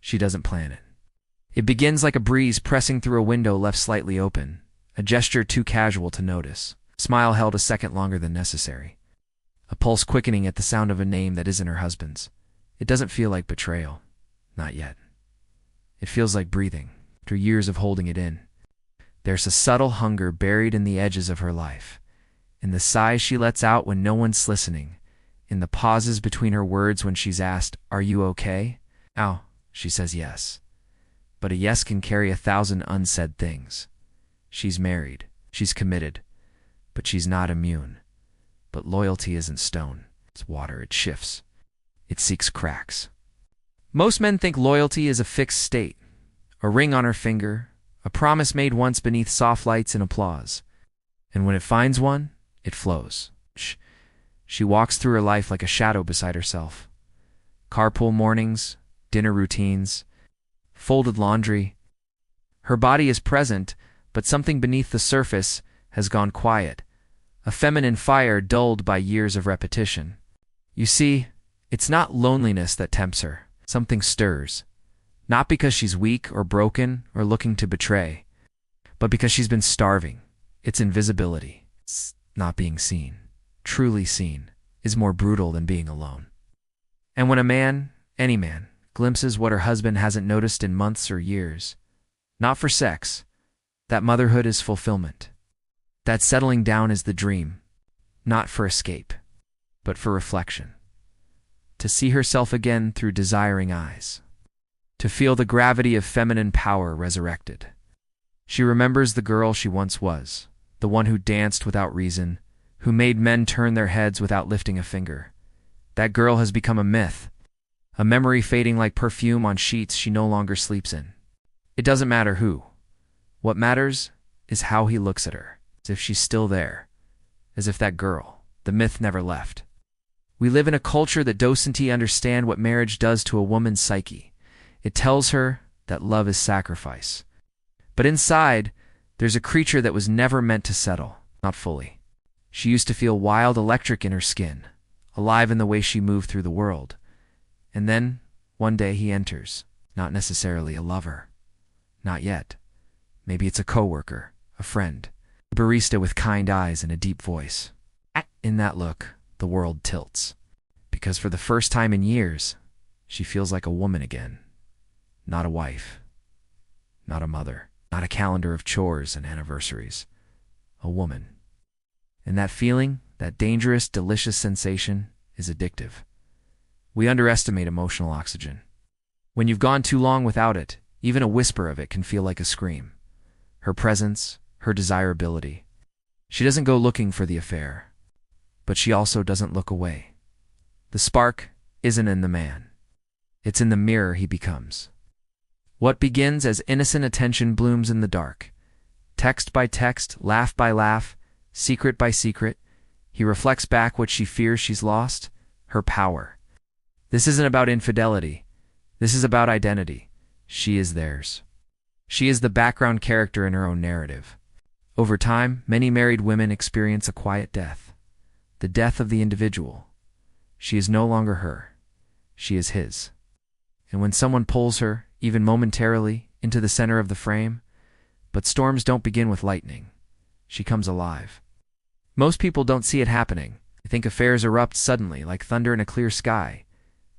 She doesn't plan it. It begins like a breeze pressing through a window left slightly open, a gesture too casual to notice, a smile held a second longer than necessary, a pulse quickening at the sound of a name that isn't her husband's. It doesn't feel like betrayal. Not yet. It feels like breathing, after years of holding it in. There's a subtle hunger buried in the edges of her life, in the sighs she lets out when no one's listening, in the pauses between her words when she's asked, "Are you okay?" "Ow," she says yes. But a yes can carry 1,000 unsaid things. She's married, she's committed, but she's not immune. But loyalty isn't stone. It's water, it shifts. It seeks cracks. Most men think loyalty is a fixed state, a ring on her finger, a promise made once beneath soft lights and applause. And when it finds one, it flows. She walks through her life like a shadow beside herself. Carpool mornings, dinner routines, folded laundry. Her body is present, but something beneath the surface has gone quiet, a feminine fire dulled by years of repetition. You see, it's not loneliness that tempts her. Something stirs. Not because she's weak or broken or looking to betray, but because she's been starving. It's invisibility. It's not being seen. Truly seen is more brutal than being alone. And when a man, any man, glimpses what her husband hasn't noticed in months or years, not for sex, that motherhood is fulfillment. That settling down is the dream, not for escape, but for reflection. To see herself again through desiring eyes. To feel the gravity of feminine power resurrected. She remembers the girl she once was, the one who danced without reason, who made men turn their heads without lifting a finger. That girl has become a myth, a memory fading like perfume on sheets she no longer sleeps in. It doesn't matter who. What matters is how he looks at her, as if she's still there, as if that girl, the myth, never left. We live in a culture that doesn't understand what marriage does to a woman's psyche. It tells her that love is sacrifice. But inside, there's a creature that was never meant to settle, not fully. She used to feel wild electric in her skin, alive in the way she moved through the world. And then, one day he enters, not necessarily a lover. Not yet. Maybe it's a coworker, a friend, a barista with kind eyes and a deep voice. In that look, the world tilts. Because for the first time in years, she feels like a woman again. Not a wife. Not a mother. Not a calendar of chores and anniversaries. A woman. And that feeling, that dangerous, delicious sensation, is addictive. We underestimate emotional oxygen. When you've gone too long without it, even a whisper of it can feel like a scream. Her presence, her desirability. She doesn't go looking for the affair, but she also doesn't look away. The spark isn't in the man. It's in the mirror he becomes. What begins as innocent attention blooms in the dark. Text by text, laugh by laugh, secret by secret, he reflects back what she fears she's lost, her power. This isn't about infidelity. This is about identity. She is theirs. She is the background character in her own narrative. Over time, many married women experience a quiet death. The death of the individual. She is no longer her. She is his. And when someone pulls her, even momentarily, into the center of the frame, but storms don't begin with lightning. She comes alive. Most people don't see it happening. They think affairs erupt suddenly, like thunder in a clear sky.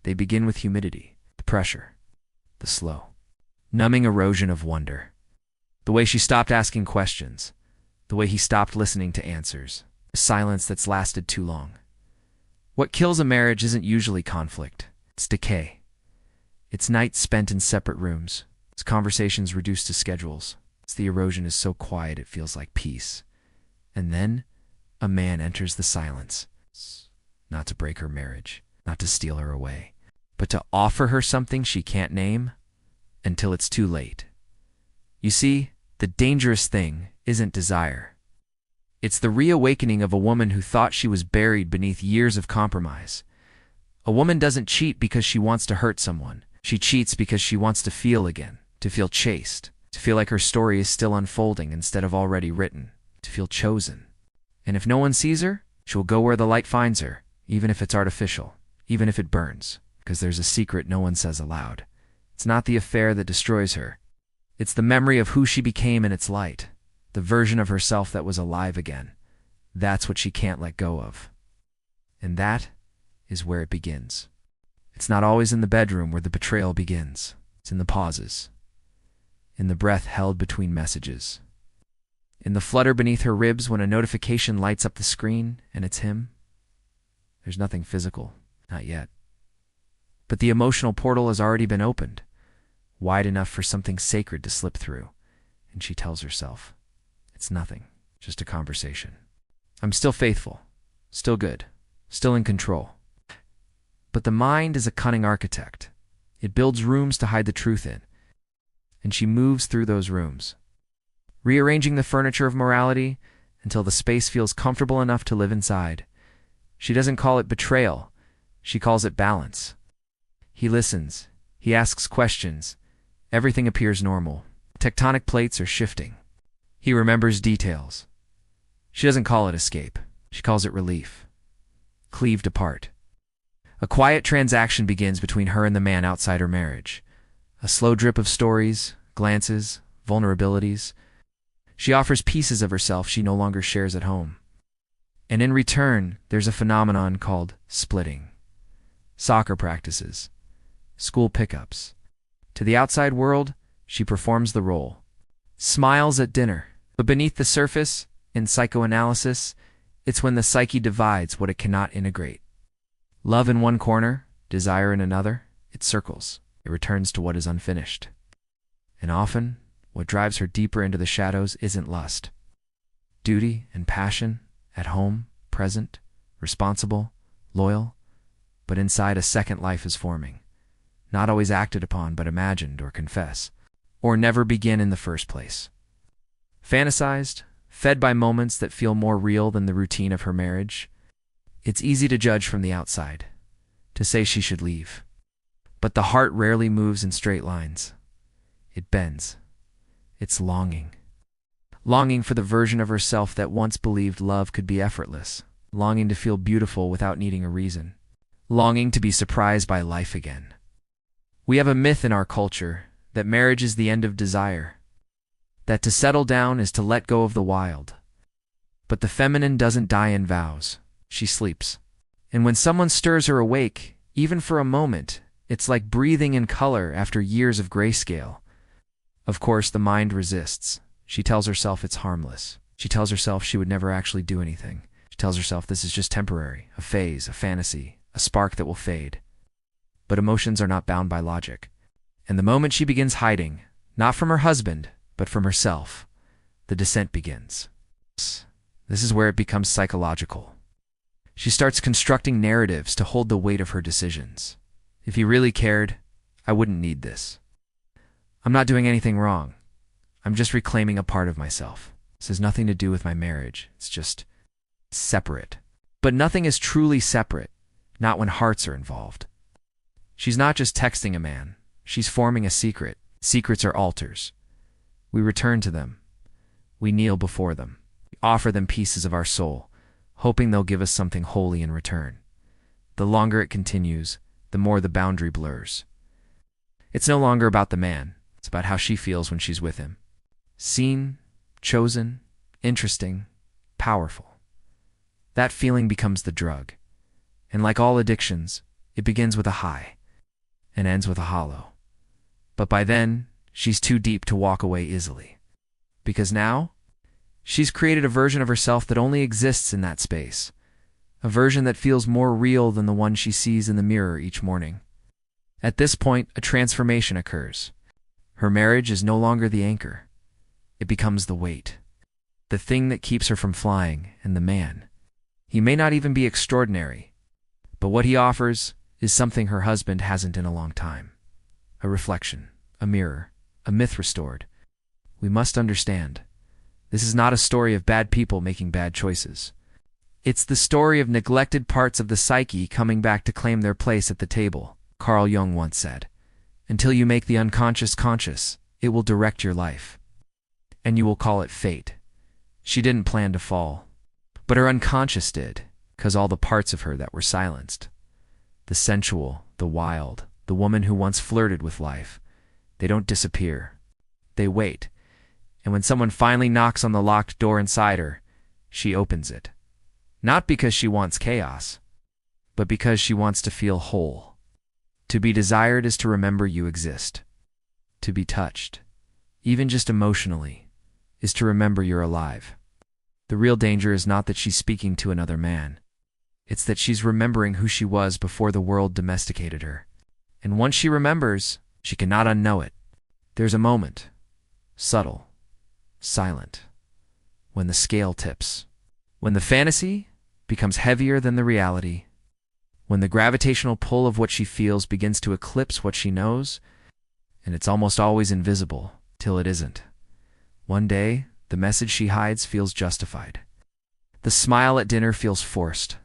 They begin with humidity, the pressure, the slow, numbing erosion of wonder. The way she stopped asking questions, the way he stopped listening to answers, a silence that's lasted too long. What kills a marriage isn't usually conflict, it's decay. It's nights spent in separate rooms, it's conversations reduced to schedules, it's the erosion is so quiet it feels like peace. And then, a man enters the silence, not to break her marriage, not to steal her away, but to offer her something she can't name until it's too late. You see, the dangerous thing isn't desire. It's the reawakening of a woman who thought she was buried beneath years of compromise. A woman doesn't cheat because she wants to hurt someone. She cheats because she wants to feel again, to feel chased, to feel like her story is still unfolding instead of already written, to feel chosen. And if no one sees her, she'll go where the light finds her, even if it's artificial, even if it burns, because there's a secret no one says aloud. It's not the affair that destroys her. It's the memory of who she became in its light, the version of herself that was alive again. That's what she can't let go of. And that is where it begins. It's not always in the bedroom where the betrayal begins. It's in the pauses, in the breath held between messages, in the flutter beneath her ribs when a notification lights up the screen and it's him. There's nothing physical, not yet. But the emotional portal has already been opened, wide enough for something sacred to slip through, and she tells herself, it's nothing, just a conversation. I'm still faithful, still good, still in control. But the mind is a cunning architect. It builds rooms to hide the truth in, and she moves through those rooms, rearranging the furniture of morality until the space feels comfortable enough to live inside. She doesn't call it betrayal, she calls it balance. He listens, he asks questions, everything appears normal. Tectonic plates are shifting. He remembers details. She doesn't call it escape, she calls it relief. Cleaved apart. A quiet transaction begins between her and the man outside her marriage. A slow drip of stories, glances, vulnerabilities. She offers pieces of herself she no longer shares at home. And in return, there's a phenomenon called splitting. Soccer practices, school pickups. To the outside world, she performs the role. Smiles at dinner. But beneath the surface, in psychoanalysis, it's when the psyche divides what it cannot integrate. Love in one corner, desire in another, it circles. It returns to what is unfinished. And often, what drives her deeper into the shadows isn't lust. Duty and passion, at home, present, responsible, loyal, but inside a second life is forming. Not always acted upon, but imagined or confess, or never begin in the first place. Fantasized, fed by moments that feel more real than the routine of her marriage. It's easy to judge from the outside, to say she should leave. But the heart rarely moves in straight lines. It bends. It's longing. Longing for the version of herself that once believed love could be effortless. Longing to feel beautiful without needing a reason. Longing to be surprised by life again. We have a myth in our culture that marriage is the end of desire. That to settle down is to let go of the wild. But the feminine doesn't die in vows. She sleeps. And when someone stirs her awake, even for a moment, it's like breathing in color after years of grayscale. Of course, the mind resists. She tells herself it's harmless. She tells herself she would never actually do anything. She tells herself this is just temporary, a phase, a fantasy, a spark that will fade. But emotions are not bound by logic. And the moment she begins hiding, not from her husband, but from herself, the descent begins. This is where it becomes psychological. She starts constructing narratives to hold the weight of her decisions. If he really cared, I wouldn't need this. I'm not doing anything wrong. I'm just reclaiming a part of myself. This has nothing to do with my marriage. It's just separate. But nothing is truly separate, not when hearts are involved. She's not just texting a man. She's forming a secret. Secrets are altars. We return to them. We kneel before them. We offer them pieces of our soul, hoping they'll give us something holy in return. The longer it continues, the more the boundary blurs. It's no longer about the man. It's about how she feels when she's with him. Seen, chosen, interesting, powerful. That feeling becomes the drug. And like all addictions, it begins with a high and ends with a hollow. But by then, she's too deep to walk away easily. Because now, she's created a version of herself that only exists in that space. A version that feels more real than the one she sees in the mirror each morning. At this point, a transformation occurs. Her marriage is no longer the anchor. It becomes the weight. The thing that keeps her from flying, and the man. He may not even be extraordinary, but what he offers is something her husband hasn't in a long time. A reflection, a mirror, a myth restored. We must understand. This is not a story of bad people making bad choices. It's the story of neglected parts of the psyche coming back to claim their place at the table. Carl Jung once said, "Until you make the unconscious conscious, it will direct your life. And you will call it fate." She didn't plan to fall, but her unconscious did, 'cause all the parts of her that were silenced. The sensual, the wild, the woman who once flirted with life, They don't disappear. They wait. And when someone finally knocks on the locked door inside her, she opens it. Not because she wants chaos, but because she wants to feel whole. To be desired is to remember you exist. To be touched, even just emotionally, is to remember you're alive. The real danger is not that she's speaking to another man. It's that she's remembering who she was before the world domesticated her. And once she remembers, she cannot unknow it. There's a moment, subtle, silent, when the scale tips, when the fantasy becomes heavier than the reality, when the gravitational pull of what she feels begins to eclipse what she knows, and it's almost always invisible till it isn't. One day, the message she hides feels justified. The smile at dinner feels forced.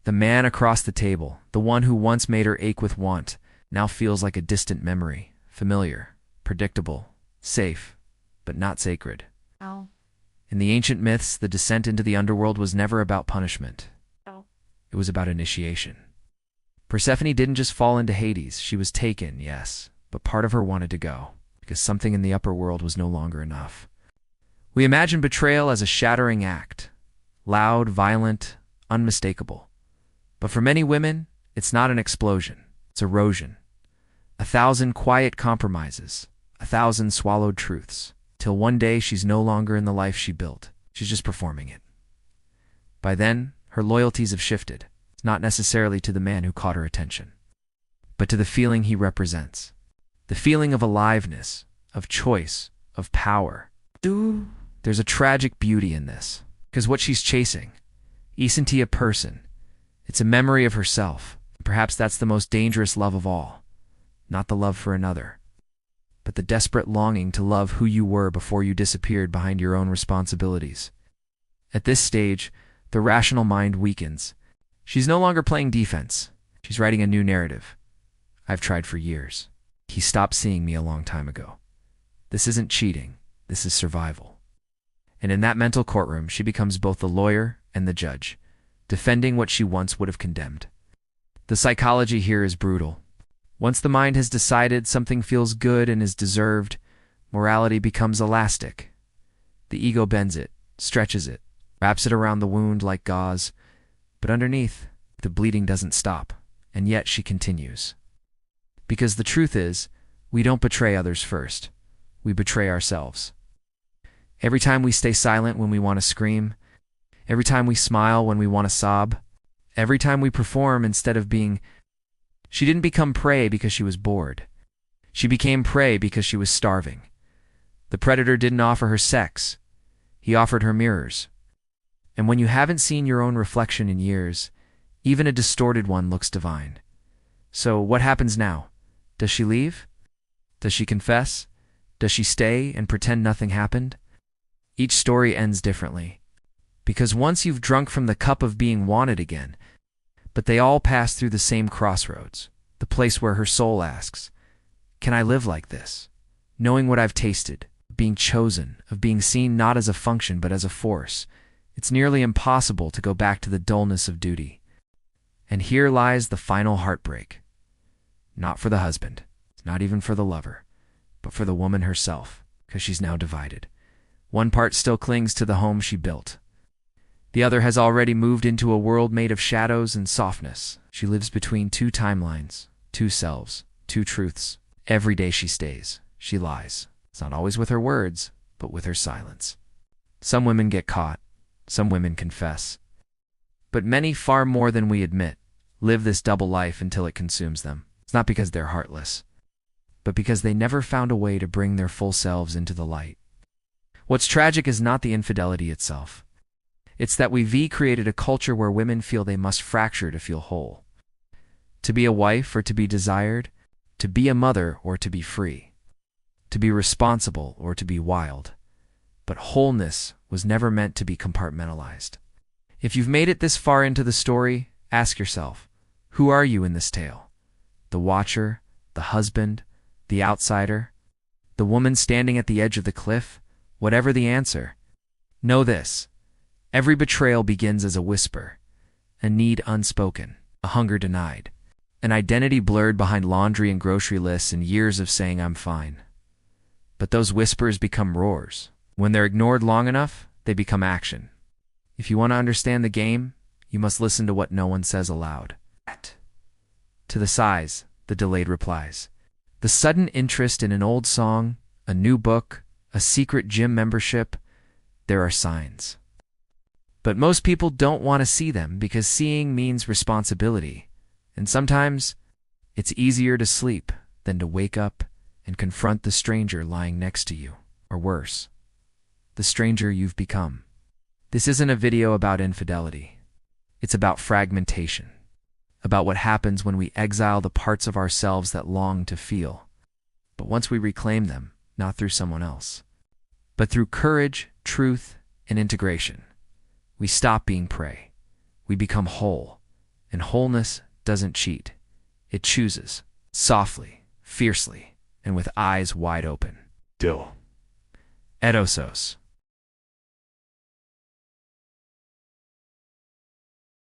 The man across the table, the one who once made her ache with want, now feels like a distant memory, familiar, predictable, safe, but not sacred. Oh. In the ancient myths, the descent into the underworld was never about punishment. Oh. It was about initiation. Persephone didn't just fall into Hades. She was taken, yes, but part of her wanted to go, because something in the upper world was no longer enough. We imagine betrayal as a shattering act, loud, violent, unmistakable. But for many women, it's not an explosion, it's erosion. 1,000 quiet compromises, 1,000 swallowed truths, till one day she's no longer in the life she built. She's just performing it. By then, her loyalties have shifted, not necessarily to the man who caught her attention, but to the feeling he represents. The feeling of aliveness, of choice, of power. There's a tragic beauty in this, because what she's chasing isn't he a person. It's a memory of herself. Perhaps that's the most dangerous love of all. Not the love for another, but the desperate longing to love who you were before you disappeared behind your own responsibilities. At this stage, the rational mind weakens. She's no longer playing defense. She's writing a new narrative. I've tried for years. He stopped seeing me a long time ago. This isn't cheating. This is survival. And in that mental courtroom, she becomes both the lawyer and the judge, defending what she once would have condemned. The psychology here is brutal. Once the mind has decided something feels good and is deserved, morality becomes elastic. The ego bends it, stretches it, wraps it around the wound like gauze, but underneath, the bleeding doesn't stop, and yet she continues. Because the truth is, we don't betray others first. We betray ourselves. Every time we stay silent when we want to scream, every time we smile when we want to sob, every time we perform instead of being. She didn't become prey because she was bored. She became prey because she was starving. The predator didn't offer her sex. He offered her mirrors. And when you haven't seen your own reflection in years, even a distorted one looks divine. So what happens now? Does she leave? Does she confess? Does she stay and pretend nothing happened? Each story ends differently. Because once you've drunk from the cup of being wanted again, but they all pass through the same crossroads, the place where her soul asks, can I live like this? Knowing what I've tasted, being chosen, of being seen not as a function but as a force, it's nearly impossible to go back to the dullness of duty. And here lies the final heartbreak. Not for the husband, not even for the lover, but for the woman herself, because she's now divided. One part still clings to the home she built. The other has already moved into a world made of shadows and softness. She lives between two timelines, two selves, two truths. Every day she stays, she lies. It's not always with her words, but with her silence. Some women get caught. Some women confess. But many, far more than we admit, live this double life until it consumes them. It's not because they're heartless, but because they never found a way to bring their full selves into the light. What's tragic is not the infidelity itself. It's that we've created a culture where women feel they must fracture to feel whole. To be a wife or to be desired, to be a mother or to be free, to be responsible or to be wild. But wholeness was never meant to be compartmentalized. If you've made it this far into the story, ask yourself, who are you in this tale? The watcher, the husband, the outsider, the woman standing at the edge of the cliff? Whatever the answer, know this. Every betrayal begins as a whisper, a need unspoken, a hunger denied, an identity blurred behind laundry and grocery lists and years of saying I'm fine. But those whispers become roars. When they're ignored long enough, they become action. If you want to understand the game, you must listen to what no one says aloud. To the sighs, the delayed replies. The sudden interest in an old song, a new book, a secret gym membership, there are signs. But most people don't want to see them because seeing means responsibility. And sometimes, it's easier to sleep than to wake up and confront the stranger lying next to you, or worse, the stranger you've become. This isn't a video about infidelity. It's about fragmentation, about what happens when we exile the parts of ourselves that long to feel. But once we reclaim them, not through someone else, but through courage, truth, and integration, we stop being prey. We become whole, and wholeness doesn't cheat. It chooses, softly, fiercely, and with eyes wide open. Dill. Erosos.